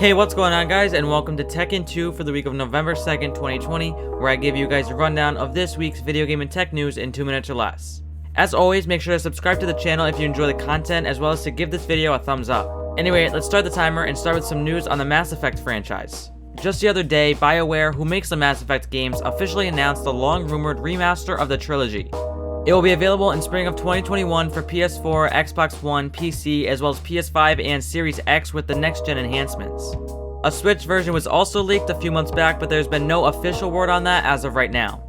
Hey, what's going on guys, and welcome to Tekken 2 for the week of November 2nd, 2020, where I give you guys a rundown of this week's video game and tech news in 2 minutes or less. As always, make sure to subscribe to the channel if you enjoy the content, as well as to give this video a thumbs up. Anyway, let's start the timer and start with some news on the Mass Effect franchise. Just the other day, BioWare, who makes the Mass Effect games, officially announced the long-rumored remaster of the trilogy. It will be available in spring of 2021 for PS4, Xbox One, PC, as well as PS5 and Series X with the next-gen enhancements. A Switch version was also leaked a few months back, but there's been no official word on that as of right now.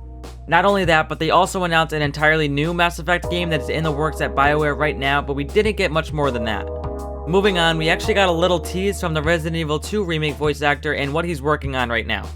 Not only that, but they also announced an entirely new Mass Effect game that is in the works at BioWare right now, but we didn't get much more than that. Moving on, we actually got a little tease from the Resident Evil 2 Remake voice actor and what he's working on right now.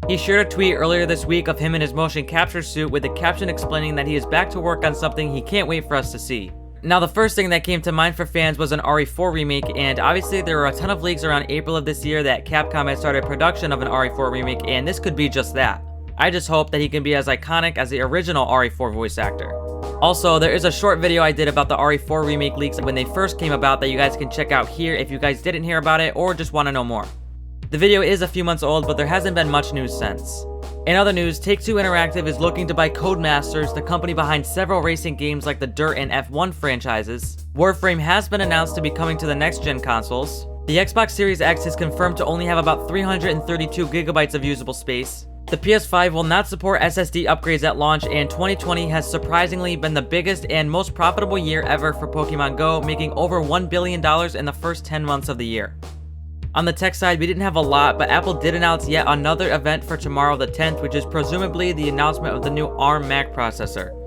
He shared a tweet earlier this week of him in his motion capture suit with a caption explaining that he is back to work on something he can't wait for us to see. Now, the first thing that came to mind for fans was an RE4 remake, and obviously there were a ton of leaks around April of this year that Capcom had started production of an RE4 remake, and this could be just that. I just hope that he can be as iconic as the original RE4 voice actor. Also, there is a short video I did about the RE4 remake leaks when they first came about that you guys can check out here if you guys didn't hear about it or just want to know more. The video is a few months old, but there hasn't been much news since. In other news, Take-Two Interactive is looking to buy Codemasters, the company behind several racing games like the Dirt and F1 franchises. Warframe has been announced to be coming to the next-gen consoles. The Xbox Series X is confirmed to only have about 332 gigabytes of usable space. The PS5 will not support SSD upgrades at launch, and 2020 has surprisingly been the biggest and most profitable year ever for Pokemon Go, making over $1 billion in the first 10 months of the year. On the tech side, we didn't have a lot, but Apple did announce yet another event for tomorrow the 10th, which is presumably the announcement of the new ARM Mac processor.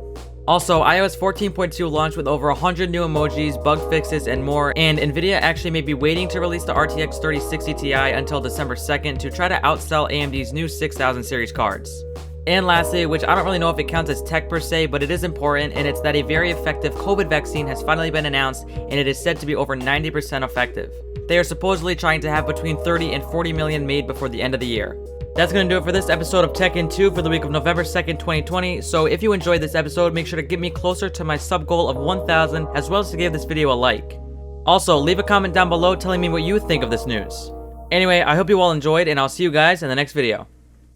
Also, iOS 14.2 launched with over 100 new emojis, bug fixes, and more, and Nvidia actually may be waiting to release the RTX 3060 Ti until December 2nd to try to outsell AMD's new 6000 series cards. And lastly, which I don't really know if it counts as tech per se, but it is important, and it's that a very effective COVID vaccine has finally been announced, and it is said to be over 90% effective. They are supposedly trying to have between 30 and 40 million made before the end of the year. That's going to do it for this episode of Tekken 2 for the week of November 2nd, 2020. So if you enjoyed this episode, make sure to get me closer to my sub goal of 1,000, as well as to give this video a like. Also, leave a comment down below telling me what you think of this news. Anyway, I hope you all enjoyed, and I'll see you guys in the next video.